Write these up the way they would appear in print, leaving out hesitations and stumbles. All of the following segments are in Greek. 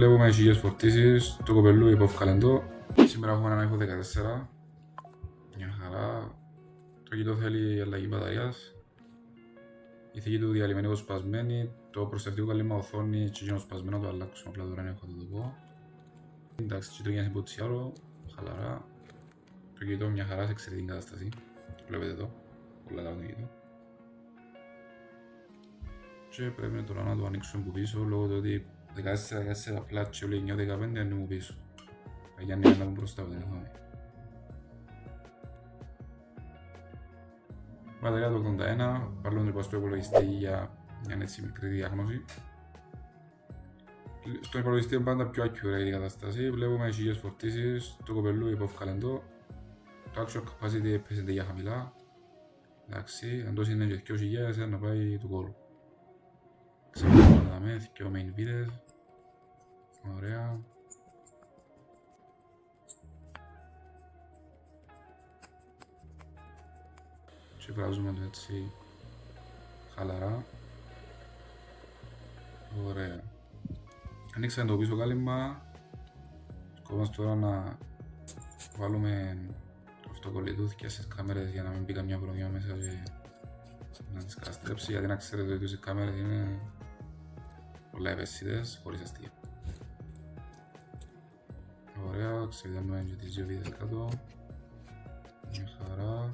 Βλέπουμε χιλιές φορτίσεις, το κοπελού υπόφκαλεν το. Σήμερα έχουμε έναν iPhone 14. Μια χαρά. Το κινητό θέλει αλλαγή μπαταρίας. Η θήκη του διαλυμένη αποσπασμένη. Το προστατευτικό κάλυμμα οθόνη και εκείνο σπασμένο το αλλάξουμε. Απλά τώρα έχω το πω. Εντάξει, κυτρίνια συμπούτσι άλλο. Χαλαρά. Το κινητό μια χαρά σε εξαιρετική κατάσταση. Βλέπετε το. Πολλά καλά το κινητό. Και πρέπει τώρα να το ανοίξουμε από πίσω λόγω του ότι 14 πλάτ και όλοι 9-15 είναι μου πίσω. Για να είναι μπροστά από την οθόνη. Μπαταρία του 81, βάλουμε λοιπόν στο υπολογιστή για μια έτσι μικρή διάγνωση. Στον υπολογιστή είναι πάντα πιο accurate η κατάσταση. Βλέπουμε χιλιές φορτίσεις, το κοπελού υπόφκαλεν το. Το actual capacity έπαιζεται για χαμηλά. Εντάξει, εντός είναι και 2.000 να πάει του κόλου. Ξεπλέον να δούμε, και ο main βίδες. Ωραία. Και βγάζουμε το έτσι χαλαρά. Ωραία. Ανοίξαμε το πίσω κάλυμμα. Σκοπός τώρα να βάλουμε αυτοκολλητούθηκια στις κάμερες για να μην μπει καμιά βρωμιά μέσα και να τις καταστρέψει, γιατί να ξέρετε ότι οι κάμερες είναι πολλά ευαίσθητες, χωρίς αστεία. Ωραία, ξεβιδώνουμε και τις δύο βίδες κάτω. Μια χαρά.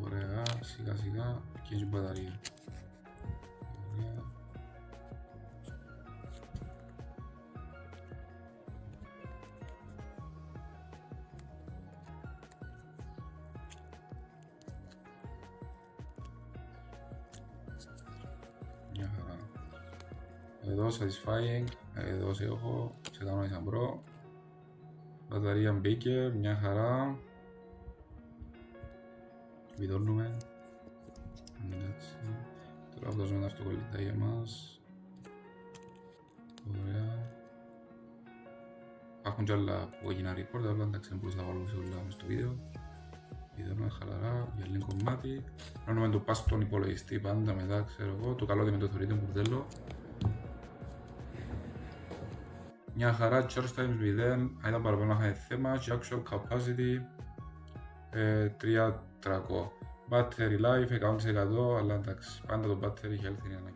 Ωραία, σιγά σιγά και η μπαταρία. Ωραία. Μια χαρά. Εδώ satisfying, εδώ σε έχω, σε κανόνισα μπρο. Μπαταρία μπήκε, μια χαρά. Βιδώνουμε. Εντάξει. Τώρα βγάζουμε τα αυτοκολλητά για μας. Ωραία. Υπάρχουν κι άλλα που έγιναν record, αλλά εντάξει δεν μπορείς να βάλουμε σε όλα μες στο βίντεο. Βιδώνουμε χαλαρά, για λίγο κομμάτι. Κάνουμε το πας στον υπολογιστή πάντα μετά, ξέρω εγώ. Το καλό με το θεωρείται μπουρδέλο. Μια χαρά, charge times 0, αν ήταν παραπάνω να είχαμε θέμα, και actual capacity 300. Battery life 100%, αλλά εντάξει, πάντα το battery health είναι ένα